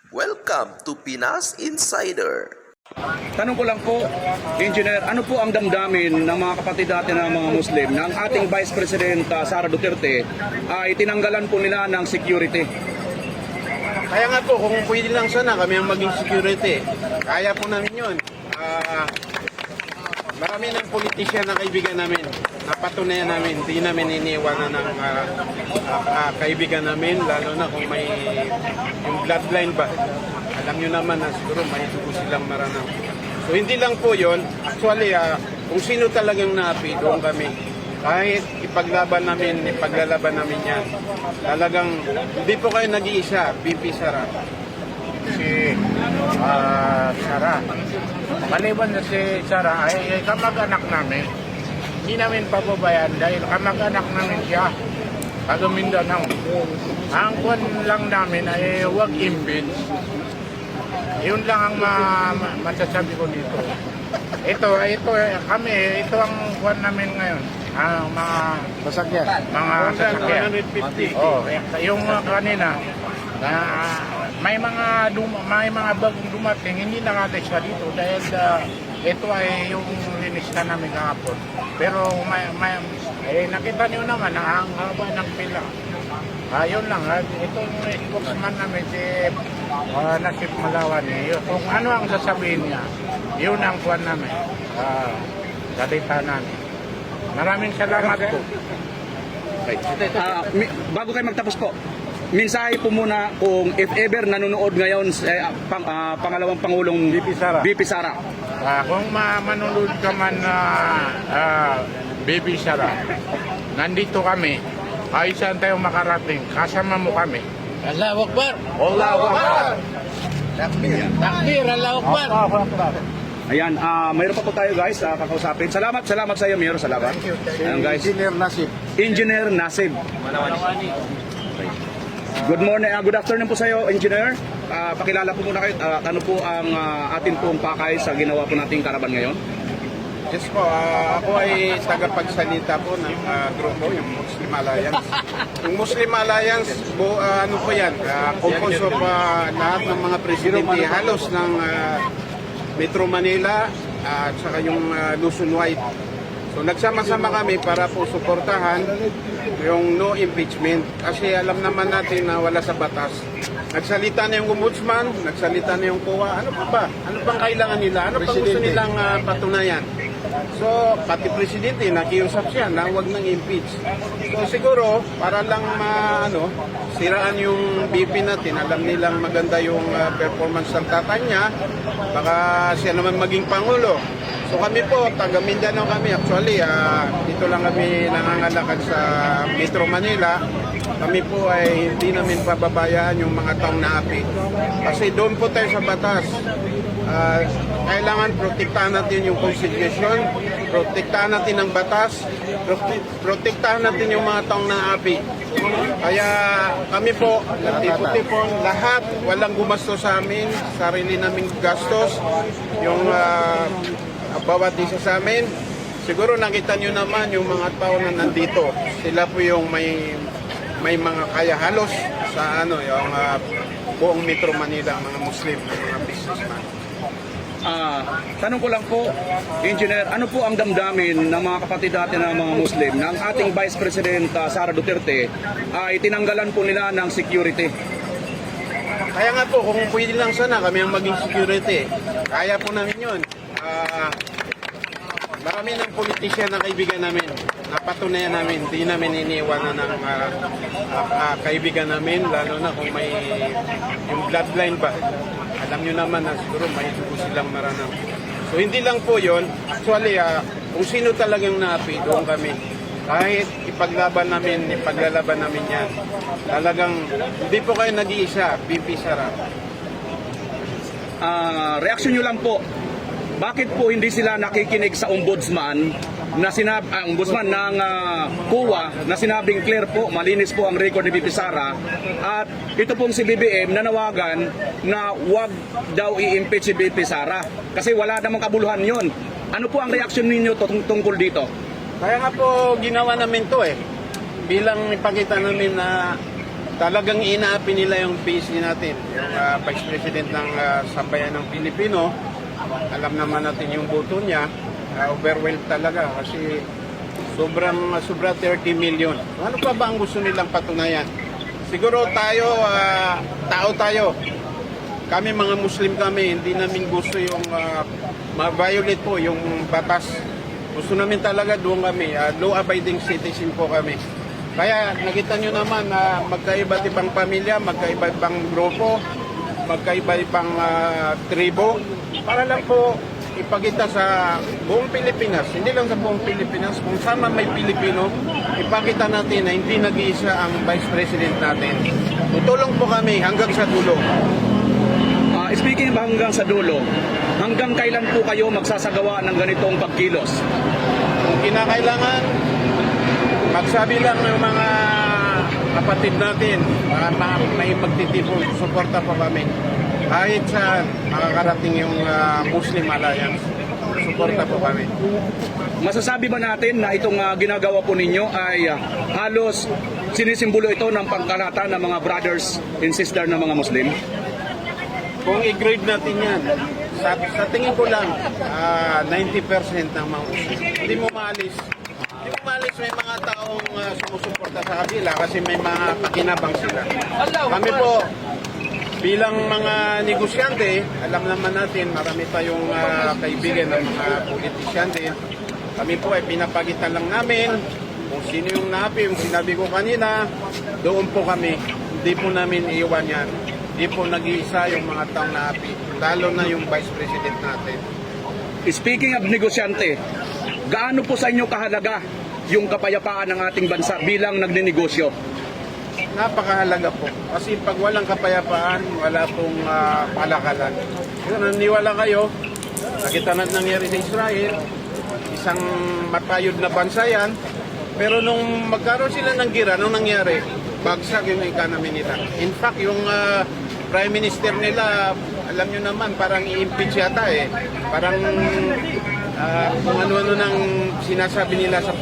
Welcome to Pinas Insider. Tanong ko lang po, Engineer, ano po ang damdamin ng mga kapatid natin ng mga Muslim na ang ating Vice President Sara Duterte ay tinanggalan po nila ng security? Kaya nga po, kung pwede lang sana kami ang maging security, kaya po namin yun. Marami ng politisyan na kaibigan namin. Napatunayan namin, hindi namin iniiwanan ng kaibigan namin, lalo na kung may yung bloodline ba. Alam nyo naman na siguro may dugo silang maranang. So hindi lang po yun, actually kung sino talagang naapi, doon kami. Kahit ipaglalaban namin yan. Talagang hindi po kayo nag-iisa, BP Sara. Si Sara. Maliban na si Sara ay kamag-anak namin. Hindi namin pababayan dahil kamag-anak namin siya. Taga Mindanao. Ang kwan lang namin ay huwag impeach. Yun lang ang masasabi ko dito. Ito ang kwan namin ngayon. Ang mga sasakyan. Mga sasakyan. 150. Oh, yung kanina may mga bagong dumating, hindi nakatay siya dito dahil ito ay yung linis na namin kahapon. Pero nakita niyo naman ang haba ng pila. Yun lang, itong spokesman namin si Nasib Malawan. Kung ano ang sasabihin niya, yun ang kuwan namin. Salita namin. Maraming salamat po. Bago kayo magtapos po, mensahe po muna kung if ever nanonood ngayon pangalawang Pangulong BP Sara. Kung manunod ka man na BP Sara, nandito kami. Ayusan tayo makarating. Kasama mo kami. Allahu Akbar! Allahu Akbar! Takbir! Allahu Akbar! Ayan, mayroon pa po tayo guys, kakausapin. Salamat sa iyo, Mayor. Salamat. Ayan, guys. Engineer Nasib. Engineer Nasib. Good morning, good afternoon po sa iyo, Engineer. Pakilala po muna kayo. Ano po ang atin pong pakay sa ginawa po nating karaban ngayon? Yes po, ako ay tagapagsalita po ng grupo, yung Muslim Alliance. Yung Muslim Alliance, ano po yan, composed of lahat ng mga presidente, halos ng Metro Manila at saka yung Luzon White. So nagsama-sama kami para po suportahan yung no impeachment kasi alam naman natin na wala sa batas. Nagsalita na yung ombudsman, nagsalita na yung COA. Ano pa ba? Ano pang kailangan nila? Ano pang gusto nilang patunayan? So, pati presidente, nakiusap siya na huwag nang impeach. So, siguro, para lang siraan yung BP natin, alam nilang maganda yung performance ng tatay niya, baka siya naman maging Pangulo. So kami po, taga Mindanao kami. Actually, dito lang kami nangangalakad sa Metro Manila. Kami po ay hindi namin pababayaan yung mga taong naapi. Kasi doon po tayo sa batas. Kailangan protektahan natin yung Constitution, protektahan natin ang batas, protektahan natin yung mga taong naapi. Kaya kami po, nagtipon-tipon, lahat, walang gumastos sa amin, sarili naming gastos, yung bawat isa sa amin. Siguro nakita nyo naman yung mga tao na nandito. Sila po yung may mga kaya halos sa yung buong Metro Manila, mga Muslim, mga businessman. Tanong ko lang po, Engineer, ano po ang damdamin ng mga kapatid natin ng mga Muslim na ang ating Vice President Sara Duterte ay tinanggalan po nila ng security? Kaya nga po, kung pwede lang sana kami ang maging security, kaya po namin yun. Marami ng politisyan na kaibigan namin. Napatunayan namin, hindi namin iniiwanan ng kaibigan namin, lalo na kung may yung bloodline ba. Alam nyo naman na siguro may dugo silang maranang. So hindi lang po yun, actually kung sino talagang naapi, doon kami. Kahit ipaglalaban namin yan. Talagang hindi po kayo nag-iisa, BP Sara. Reaksyon nyo lang po, bakit po hindi sila nakikinig sa ombudsman na ombudsman ng COA na sinabing clear po, malinis po ang record ni BP Sara, at ito pong si BBM nanawagan na wag daw i-impeach si BP Sara kasi wala namang kabuluhan yon. Ano po ang reaksyon ninyo tungkol dito? Kaya nga po ginawa namin to bilang ipakita namin na talagang inaapi nila yung PSC natin, yung Vice President ng Sambayan ng Pilipino. Alam naman natin yung boto niya, overwhelmed talaga kasi sobra 30 million. Ano pa ba ang gusto nilang patunayan? Siguro tayo, tao tayo. Kami mga Muslim kami, hindi namin gusto yung ma-violate po yung batas. Gusto namin talaga doon kami, law-abiding citizen po kami. Kaya nakita nyo naman na magkaiba't ibang pamilya, magkaiba't ibang grupo, magkaiba't ibang tribo, para lang po ipakita sa buong Pilipinas, hindi lang sa buong Pilipinas, kung saan man may Pilipino, ipakita natin na hindi nag-iisa ang Vice President natin. Tutulong po kami hanggang sa dulo. Speaking ba hanggang sa dulo, hanggang kailan po kayo magsasagawa ng ganitong pagkilos? Kung kinakailangan, magsabi lang ng mga kapatid natin, may magtitipon, suporta pa kami. Kahit saan makakarating yung Muslim Alliance, suporta po kami. Masasabi ba natin na itong ginagawa po ninyo ay halos sinisimbolo ito ng pangkalahatan ng mga brothers and sister ng mga Muslim? Kung i-grade natin yan, sa tingin ko lang, 90% ng mga Muslim. Hindi mo maalis. Hindi mo maalis, may mga taong sumusuporta sa kabila kasi may mga pakinabang sila. Kami po, bilang mga negosyante, alam naman natin, marami tayong kaibigan ng mga politisyante. Kami po ay pinapagitan lang namin kung sino yung naapi, yung sinabi ko kanina, doon po kami. Hindi po namin iiwan yan. Hindi po nag-iisa yung mga taong naapi, lalo na yung Vice President natin. Speaking of negosyante, gaano po sa inyo kahalaga yung kapayapaan ng ating bansa bilang nagninegosyo? Napakahalaga po. Kasi pag walang kapayapaan, wala pong palakalan. Kung naniwala kayo, nakita na nangyari sa Israel, isang matayod na bansa yan, pero nung magkaroon sila ng gira, nung nangyari, bagsak yung economy nila. In fact, yung Prime Minister nila, alam nyo naman, parang i-impeach yata eh. Parang kung ano-ano nang sinasabi nila sa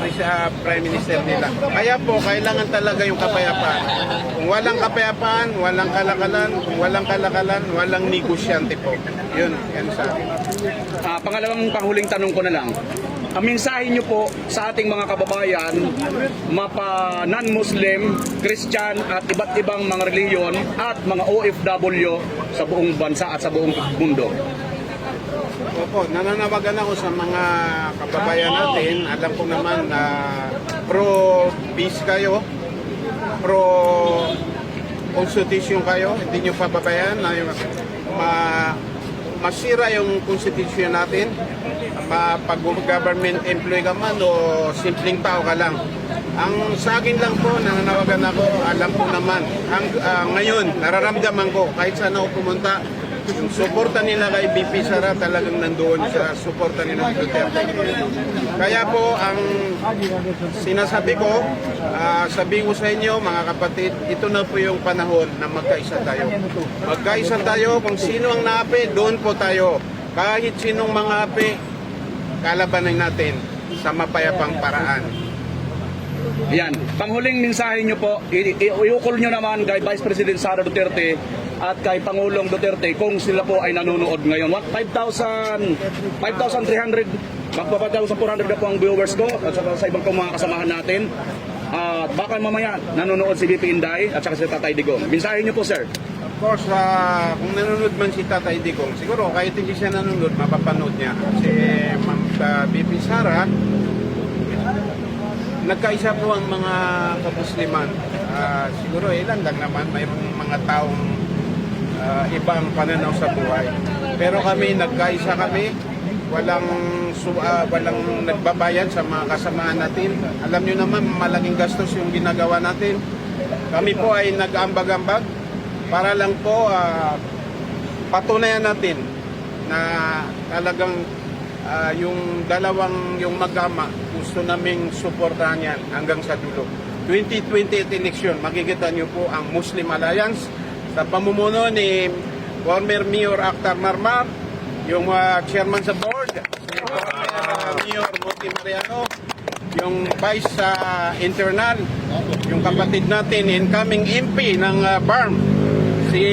Prime Minister nila. Kaya po, kailangan talaga yung kapayapaan. Kung walang kapayapaan, walang kalakalan. Kung walang kalakalan, walang negosyante po. Yun, yan sa akin. Pangalawang panghuling tanong ko na lang. Ang mensahe nyo po sa ating mga kababayan, mapa non-Muslim, Christian at iba't ibang mga reliyon at mga OFW sa buong bansa at sa buong mundo. Opo, nananawagan ako sa mga kababayan natin. Alam ko naman na pro-peace kayo, pro-constitution kayo. Hindi nyo pababayaan na masira yung constitution natin. Pag government employee ka man o simpleng tao ka lang. Ang sa akin lang po, nananawagan ako, alam ko naman. Ngayon, nararamdaman ko, kahit saan ako pumunta, yung suporta nila kay BP Sara talagang nandoon sa suporta nila kay Duterte. Kaya po, ang sinasabi ko, sabihin ko sa inyo, mga kapatid, ito na po yung panahon na magkaisa tayo. Magkaisa tayo, kung sino ang naapi, doon po tayo. Kahit sinong mga api, kalabanin natin sa mapayapang paraan. Yan. Panghuling mensahe nyo po, iukol nyo naman kay Vice President Sara Duterte at kay Pangulong Duterte kung sila po ay nanonood ngayon. 5,300, magpa 5,400 na po ang viewers ko at sa ibang pong mga kasamahan natin. At baka mamaya nanonood si BP Inday at saka si Tatay Digong. Mensahe nyo po, sir. Of course, kung nanonood man si Tatay Digong, siguro kahit hindi siya nanonood, mapapanood niya. Kasi BP Sara, nagkaisa po ang mga kamusliman. Siguro ilan lang naman, mayroong mga taong ibang pananaw sa buhay. Pero kami, nagkaisa kami, walang nagbabayad sa mga kasamaan natin. Alam nyo naman, malaking gastos yung ginagawa natin. Kami po ay nag-ambag-ambag para lang po patunayan natin na talagang yung mag-ama, gusto naming suportahan yan hanggang sa dulo. 2028 election, makikita nyo po ang Muslim Alliance sa pamumuno ni former Mayor Akhtar Marmar, yung chairman sa board, si former Mayor Monty Mariano, yung Vice Internal, yung kapatid natin, incoming MP ng BARM, si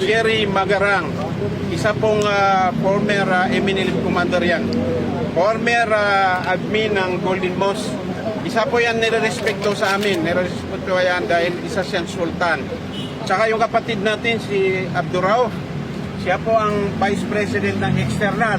Jerry Magarang. Isa pong former eminent commander yan. Former admin ng Golden Moss. Isa po yan nirerespeto sa amin. Nirerespeto yan dahil isa siyang sultan. Tsaka yung kapatid natin, si Abdurrauf. Siya po ang Vice President ng External.